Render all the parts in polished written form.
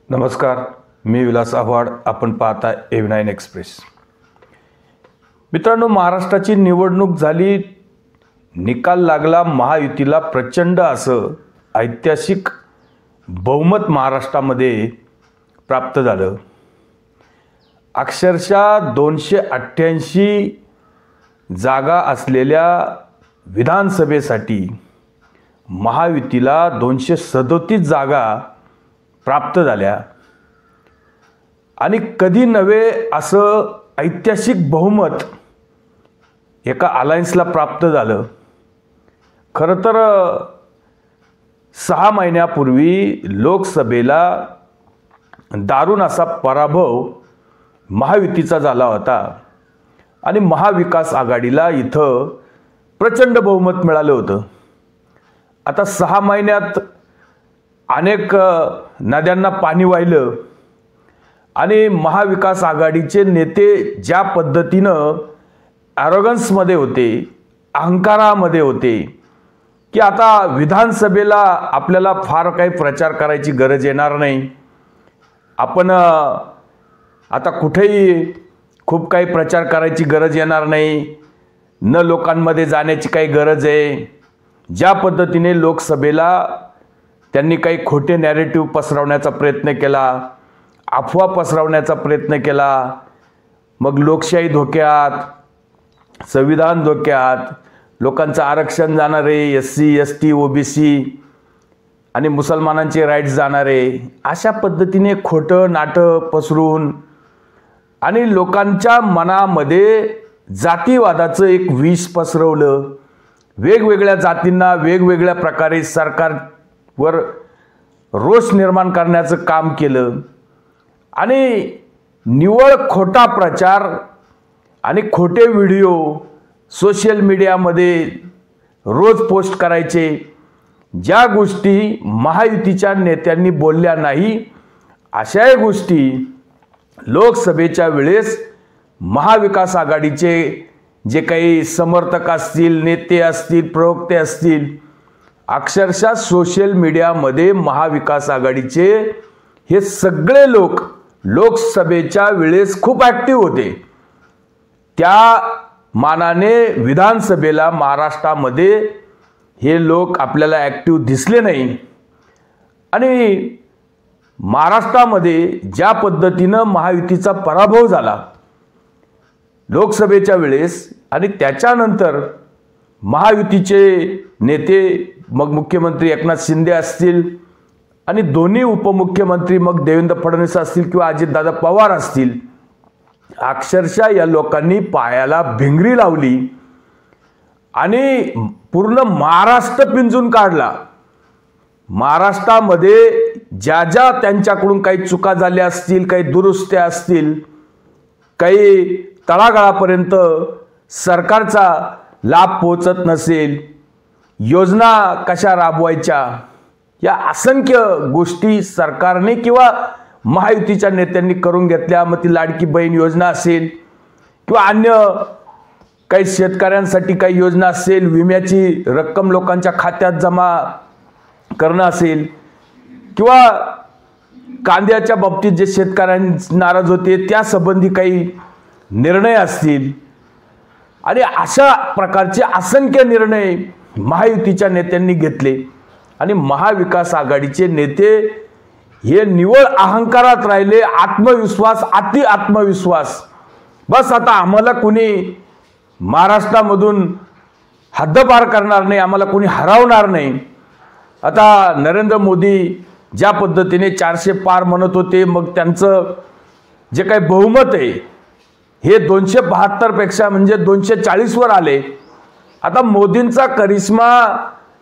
नमस्कार, मी विलास आव्हाड. आपण पाहता A9 एक्सप्रेस. मित्रांनो, महाराष्ट्राची निवडणूक झाली, निकाल लागला. महायुतीला प्रचंड असं ऐतिहासिक बहुमत महाराष्ट्रामध्ये प्राप्त झालं. अक्षरशः 288 जागा असलेल्या विधानसभेसाठी महायुतीला 237 जागा प्राप्त झाल्या आणि कधी नव्हे असं ऐतिहासिक बहुमत एका अलायन्सला प्राप्त झालं. खरं तर 6 महिन्यापूर्वी लोकसभेला दारुण असा पराभव महायुतीचा झाला होता आणि महाविकास आघाडीला इथं प्रचंड बहुमत मिळालं होतं. आता 6 महिन्यात अनेक नद्यांना पाणी वाहिलं आणि महाविकास आघाडीचे नेते ज्या पद्धतीनं ॲरोगन्समध्ये होते, अहंकारामध्ये होते की आता विधानसभेला आपल्याला फार काही प्रचार करायची गरज येणार नाही, आपण आता कुठेही खूप काही प्रचार करायची गरज येणार नाही, न लोकांमध्ये जाण्याची काही गरज आहे. ज्या पद्धतीने लोकसभेला त्यांनी काही खोटे नॅरेटिव्ह पसरवण्याचा प्रयत्न केला, अफवा पसरवण्याचा प्रयत्न केला, मग लोकशाही धोक्यात, संविधान धोक्यात, लोकांचं आरक्षण जाणारे, SC ST OBC आणि मुसलमानांचे राईट्स जाणारे, अशा पद्धतीने खोटं नाटं पसरून आणि लोकांच्या मनामध्ये जातीवादाचं एक विष पसरवलं. वेगवेगळ्या जातींना वेगवेगळ्या प्रकारे सरकारवर रोष निर्माण करण्याचं काम केलं आणि निव्वळ खोटा प्रचार आणि खोटे व्हिडिओ सोशल मीडियामध्ये रोज पोस्ट करायचे. ज्या गोष्टी महायुतीच्या नेत्यांनी बोलल्या नाही, अशाही गोष्टी लोकसभेच्या वेळेस महाविकास आघाडीचे जे काही समर्थक असतील, नेते असतील, प्रवक्ते असतील, अक्षरशः सोशल मीडियामध्ये महाविकास आघाडीचे हे सगळे लोक लोकसभेच्या वेळेस खूप ॲक्टिव्ह होते. त्या मानाने विधानसभेला महाराष्ट्रामध्ये हे लोक आपल्याला ॲक्टिव्ह दिसले नाही आणि महाराष्ट्रामध्ये ज्या पद्धतीनं महायुतीचा पराभव झाला लोकसभेच्या वेळेस आणि त्याच्यानंतर महायुतीचे नेते, मग मुख्यमंत्री एकनाथ शिंदे असतील आणि दोन्ही उपमुख्यमंत्री मग देवेंद्र फडणवीस असतील किंवा अजितदादा पवार असतील, अक्षरशः या लोकांनी पायाला भिंगरी लावली आणि पूर्ण महाराष्ट्र पिंजून काढला. महाराष्ट्रामध्ये ज्या ज्या त्यांच्याकडून काही चुका झाल्या असतील, काही दुरुस्त्या असतील, काही तळागाळापर्यंत सरकारचा लाभ पोहोचत नसेल, योजना कशा राबवायच्या, या असंख्य गोष्टी सरकारने किंवा महायुतीच्या नेत्यांनी करून घेतल्या. मग ती लाडकी बहीण योजना असेल किंवा अन्य काही शेतकऱ्यांसाठी काही योजना असेल, विम्याची रक्कम लोकांच्या खात्यात जमा करणं असेल किंवा कांद्याच्या बाबतीत जे शेतकऱ्यांना नाराज होते त्या संबंधी काही निर्णय असतील आणि अशा प्रकारचे असंख्य निर्णय महायुतीच्या नेत्यांनी घेतले आणि महाविकास आघाडीचे नेते हे निव्वळ अहंकारात राहिले. आत्मविश्वास, अति आत्मविश्वास, बस आता आम्हाला कुणी महाराष्ट्रामधून हद्दपार करणार नाही, आम्हाला कुणी हरवणार नाही. आता नरेंद्र मोदी ज्या पद्धतीने 400 पार म्हणत होते, मग त्यांचं जे काही बहुमत आहे हे 272 पेक्षा म्हणजे 240 वर आले. आता मोदींचा करिश्मा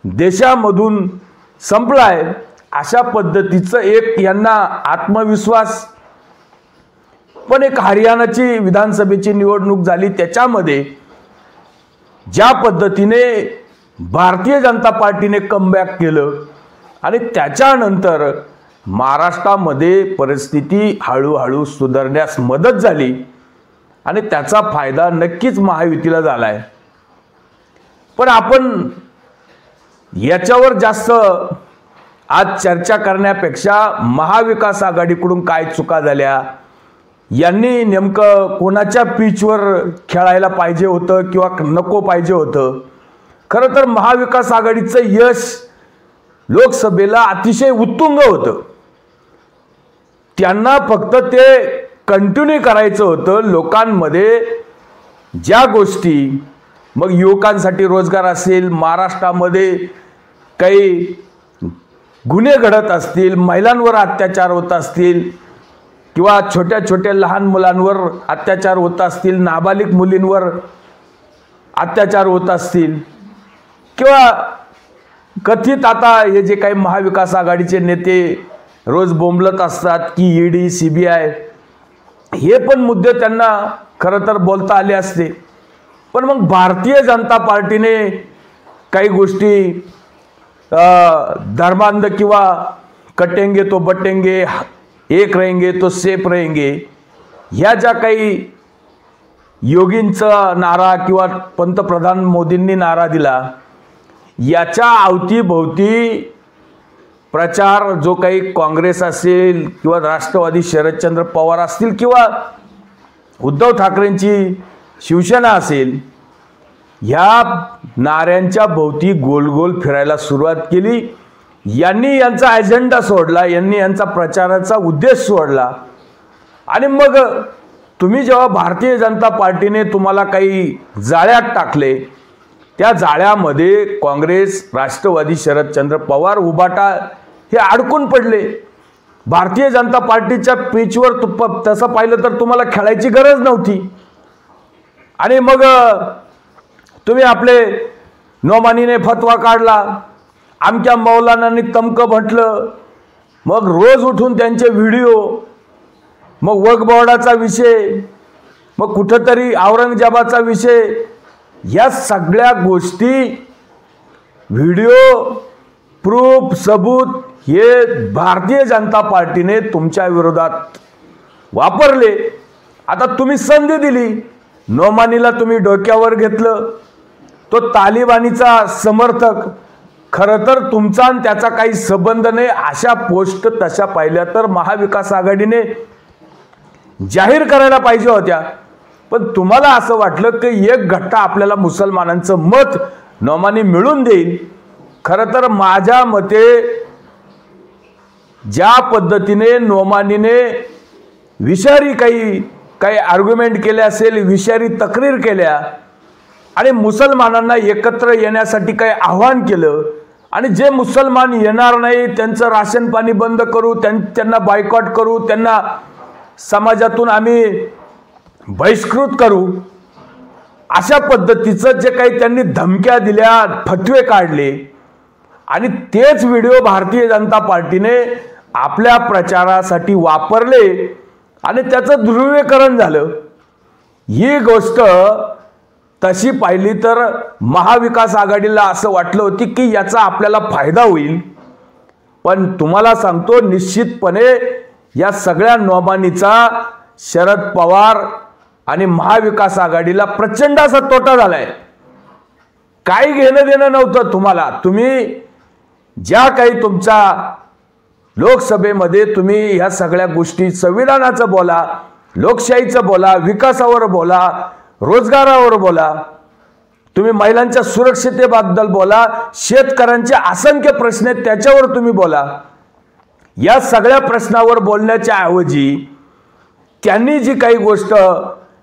देशामधून संपलाय. अशा पद्धतीचं एक यांना आत्मविश्वास. पण एक हरियाणाची विधानसभेची निवडणूक झाली, त्याच्यामध्ये ज्या पद्धतीने भारतीय जनता पार्टीने कमबॅक केलं आणि त्याच्यानंतर महाराष्ट्रामध्ये परिस्थिती हळूहळू सुधारण्यास मदत झाली आणि त्याचा फायदा नक्कीच महायुतीला झालाय. पण आपण याच्यावर जास्त आज चर्चा करण्यापेक्षा महाविकास आघाडीकडून काय चुका झाल्या, यांनी नेमकं कोणाच्या पिचवर खेळायला पाहिजे होतं किंवा नको पाहिजे होतं. खरं तर महाविकास आघाडीचं यश लोकसभेला अतिशय उत्तुंग होतं. त्यांना फक्त ते कंटिन्यू करायचं होतं. लोकांमध्ये ज्या गोष्टी, मग युवकांसाठी रोजगार असेल, महाराष्ट्रामध्ये काही गुन्हे घडत असतील, महिलांवर अत्याचार होत असतील किंवा छोट्या छोट्या लहान मुलांवर अत्याचार होत असतील, नाबालिग मुलींवर अत्याचार होत असतील किंवा कथित आता हे जे काही महाविकास आघाडीचे नेते रोज बोंबलत असतात की ईडी CBI, हे पण मुद्दे त्यांना खरं तर बोलता आले असते. पण मग भारतीय जनता पार्टीने काही गोष्टी धर्मांध किंवा कटेंगे तो बटेंगे, एक रहेंगे तो सेफ रहेंगे, ह्या ज्या काही योगींचा नारा किंवा पंतप्रधान मोदींनी नारा दिला, याच्या अवतीभोवती प्रचार जो काही काँग्रेस असेल किंवा राष्ट्रवादी शरदचंद्र पवार असतील किंवा उद्धव ठाकरेंची शिवसेना असेल, ह्या नाऱ्यांच्या भोवती गोल गोल फिरायला सुरुवात केली. यांनी यांचा अजेंडा सोडला, यांनी यांचा प्रचाराचा उद्देश सोडला. आणि मग तुम्ही जेव्हा भारतीय जनता पार्टीने तुम्हाला काही जाळ्यात टाकले, त्या जाळ्यामध्ये काँग्रेस, राष्ट्रवादी शरदचंद्र पवार, उबाटा हे अडकून पडले. भारतीय जनता पार्टीच्या पिचवर तसं पाहिलं तर तुम्हाला खेळायची गरज नव्हती. आणि मग तुम्ही आपले नोमानीने फतवा काढला, आमच्या मौलानांनी तमकं म्हटलं, मग रोज उठून त्यांचे व्हिडिओ, मग वक्फ बोर्डाचा विषय, मग कुठंतरी औरंगजेबाचा विषय, या सगळ्या गोष्टी व्हिडिओ, प्रूफ, सबूत हे भारतीय जनता पार्टीने तुमच्या विरोधात वापरले. आता तुम्ही संधी दिली, नोमानीला तुम्ही डोक्यावर घेतलं. तो तालिबानीचा समर्थक, खरं तर तुमचा आणि त्याचा काही संबंध नाही, अशा पोस्ट तशा पाहिल्या तर महाविकास आघाडीने जाहीर करायला पाहिजे होत्या. पण तुम्हाला असं वाटलं की एक गट्टा आपल्याला मुसलमानांचं मत नोमानी मिळून देईल. खरं तर माझ्या मते ज्या पद्धतीने नोमानीने विषारी काही आर्ग्युमेंट केले असेल, विषारी तक्रीर केल्या आणि मुसलमानांना एकत्र येण्यासाठी काही आव्हान केलं, आणि जे मुसलमान येणार नाही त्यांचं राशन पाणी बंद करू, त्यांना बायकॉट करू, त्यांना समाजातून आम्ही बहिष्कृत करू, अशा पद्धतीचं जे काही त्यांनी धमक्या दिल्या, फतवे काढले, आणि तेच व्हिडिओ भारतीय जनता पार्टीने आपल्या प्रचारासाठी वापरले आणि त्याचं ध्रुवीकरण झालं. ही गोष्ट तशी पाहिली तर महाविकास आघाडीला असं वाटलं होतं की याचा आपल्याला फायदा होईल. पण तुम्हाला सांगतो, निश्चितपणे या सगळ्या नोमानीचा शरद पवार आणि महाविकास आघाडीला प्रचंड असा तोटा झालाय. काही घेणं देणं नव्हतं तुम्हाला. तुम्ही ज्या काही तुमच्या लोकसभेमध्ये तुम्ही ह्या सगळ्या गोष्टी, संविधानाचं बोला, लोकशाहीचं बोला, विकासावर बोला, रोजगारावर बोला, तुम्ही महिलांच्या सुरक्षिततेबद्दल बोला, शेतकऱ्यांचे असंख्य प्रश्न आहेत त्याच्यावर तुम्ही बोला. या सगळ्या प्रश्नावर बोलण्याच्या ऐवजी त्यांनी जी काही गोष्ट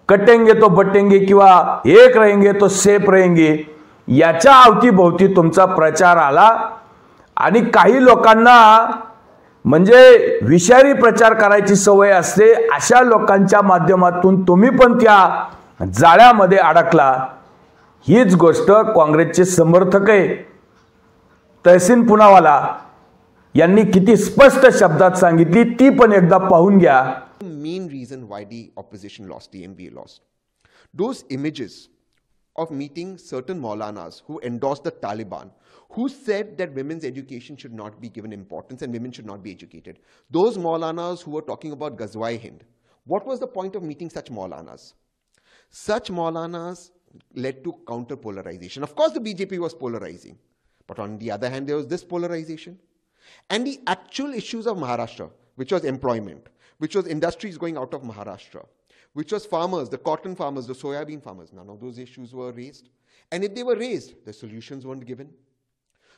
कटेंगे तो बटेंगे किंवा एक रहेंगे तो सेफ रहेंगे, याच्या अवतीभोवती तुमचा प्रचार आला. आणि काही लोकांना म्हणजे विषारी प्रचार करायची सवय असते, अशा लोकांच्या माध्यमातून तुम्ही पण त्या जाळ्यामध्ये अडकला. हीच गोष्ट काँग्रेसचे समर्थक आहे तहसीन पुनावाला यांनी किती स्पष्ट शब्दात सांगितली, ती पण एकदा पाहून घ्या. Main reason why the opposition lost, TMB lost. Those images of meeting certain Maulanas who endorsed the Taliban, who said that women's education should not be given importance and women should not be educated. Those Maulanas who were talking about Ghazwa Hind, what was the point of meeting such Maulanas? Such Maulanas led to counter polarization. Of course, the BJP was polarizing, but on the other hand, there was this polarization. And the actual issues of Maharashtra, which was employment, which was industries going out of Maharashtra, which was farmers, the cotton farmers, the soybean farmers, none of those issues were raised. And if they were raised, the solutions weren't given.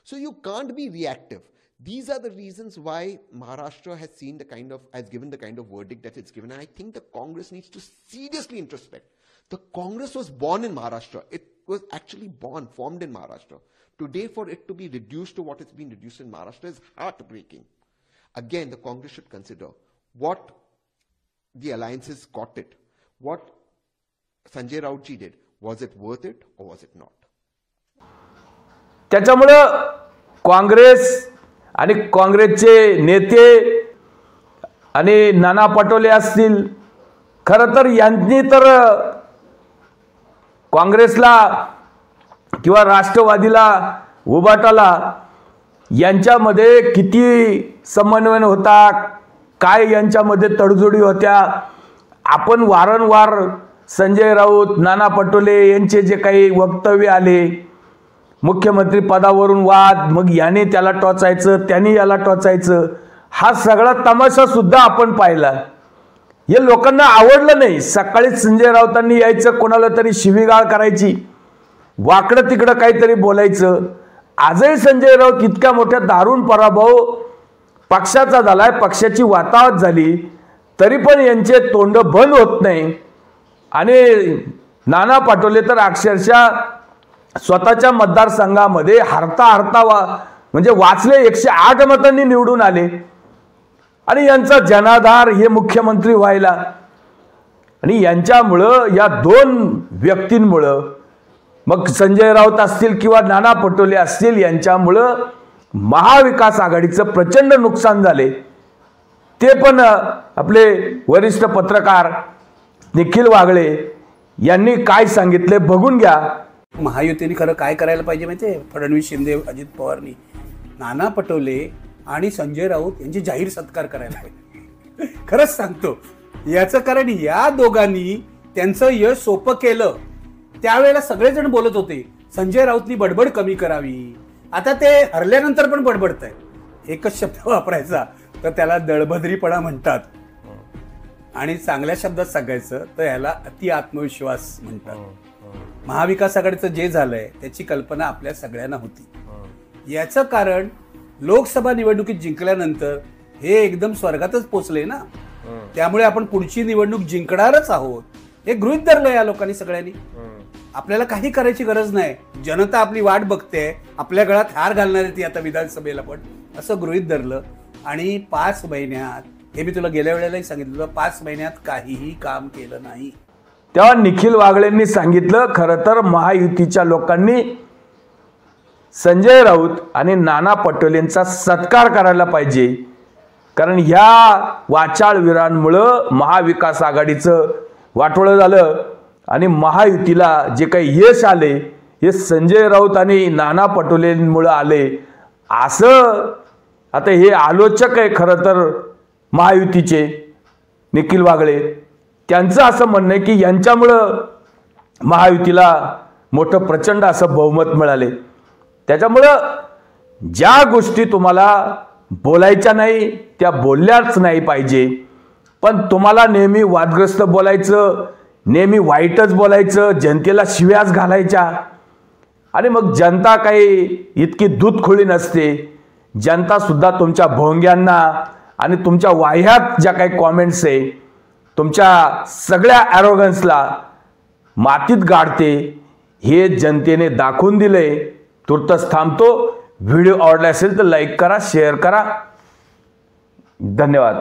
So you can't be reactive. These are the reasons why Maharashtra has given the kind of verdict that it's given. And I think the Congress needs to seriously introspect. The Congress was born in Maharashtra. It was actually formed in Maharashtra. Today, for it to be reduced to what it's been reduced in Maharashtra is heartbreaking. Again, the Congress should consider what the alliances got it. What Sanjay Rautji did. Was it worth it or was it not? त्याच्यामुळं काँग्रेस आणि काँग्रेसचे नेते आणि नाना पटोले असतील, खरं तर यांनी तर काँग्रेसला किंवा राष्ट्रवादीला उभाटाला यांच्यामध्ये किती समन्वय होता, काय यांच्यामध्ये तडजोडी होत्या, आपण वारंवार संजय राऊत, नाना पटोले यांचे जे काही वक्तव्य आले, मुख्यमंत्री पदावरून वाद, मग याने त्याला टोचायचं, त्याने याला टोचायचं, हा सगळा तमाशा सुद्धा आपण पाहिला. हे लोकांना आवडलं नाही. सकाळी संजय राऊतांनी यायचं, कोणाला तरी शिवीगाळ करायची, वाकडं तिकडं काहीतरी बोलायचं. आजही संजय राऊत इतक्या मोठ्या दारुण पराभव पक्षाचा झालाय, पक्षाची वाताहत झाली, तरी पण यांचे तोंड बंद होत नाही. आणि नाना पटोले तर अक्षरशः स्वतःच्या मतदारसंघामध्ये हरता म्हणजे वाचले 108 मतांनी निवडून आले. आणि यांचा जनाधार हे मुख्यमंत्री व्हायला. आणि यांच्यामुळं, या दोन व्यक्तींमुळं, मग संजय राऊत असतील किंवा नाना पटोले असतील, यांच्यामुळं महाविकास आघाडीचं प्रचंड नुकसान झाले. ते पण आपले वरिष्ठ पत्रकार निखिल वागळे यांनी काय सांगितले बघून घ्या. महायुतीने खरं काय करायला पाहिजे माहिती आहे? फडणवीस, शिंदे, अजित पवारनी नाना पटोले आणि संजय राऊत यांची जाहीर सत्कार करायला पाहिजे. खरंच सांगतो याचं कारण या दोघांनी त्यांचं यश सोपं केलं. त्यावेळेला सगळेजण बोलत होते संजय राऊतनी बडबड कमी करावी. आता ते हरल्यानंतर पण बडबडत आहे. एकच शब्द वापरायचा तर त्याला दळभद्रीपणा म्हणतात, आणि चांगल्या शब्दात सांगायचं तर याला अति आत्मविश्वास म्हणतात. महाविकास आघाडीचं जे झालंय त्याची कल्पना आपल्या सगळ्यांना होती. याचं कारण लोकसभा निवडणुकीत जिंकल्यानंतर हे एकदम स्वर्गातच पोचले ना. त्यामुळे आपण पुढची निवडणूक जिंकणारच आहोत हे गृहीत धरलं या लोकांनी सगळ्यांनी. आपल्याला काही करायची गरज नाही, जनता आपली वाट बघते, आपल्या गळ्यात हार घालणार आहे ती आता विधानसभेला पण, असं गृहीत धरलं. आणि 5 महिन्यात, हे मी तुला गेल्या वेळेलाही सांगितलं, 5 महिन्यात काहीही काम केलं नाही. तेव्हा निखिल वागळेंनी सांगितलं, खरं तर महायुतीच्या लोकांनी संजय राऊत आणि नाना पटोलेंचा सत्कार करायला पाहिजे. कारण ह्या वाचाळवीरांमुळं महाविकास आघाडीचं वाटोळं झालं आणि महायुतीला जे काही यश आले हे संजय राऊत आणि नाना पटोलेंमुळं आले. असं आता हे आलोचक आहे खरं तर महायुतीचे निखिल वागळे, त्यांचं असं म्हणणं आहे की यांच्यामुळं महायुतीला मोठं प्रचंड असं बहुमत मिळाले. त्याच्यामुळं ज्या गोष्टी तुम्हाला बोलायच्या नाही त्या बोलल्याच नाही पाहिजे. पण तुम्हाला नेहमी वादग्रस्त बोलायचं, नेहमी वाईटच बोलायचं, जनतेला शिव्याच घालायच्या. आणि मग जनता काही इतकी दूधखोळी नसते. जनता सुद्धा तुमच्या भोंग्यांना आणि तुमच्या वाह्यात ज्या काही कॉमेंट्स आहे, तुमच्या सगळ्या ॲरोगन्सला मातीत गाडते. हे जनतेने दाखवून दिले. तुर्तच थांबतो. व्हिडिओ आवडला असेल तर लाईक करा, शेअर करा. धन्यवाद.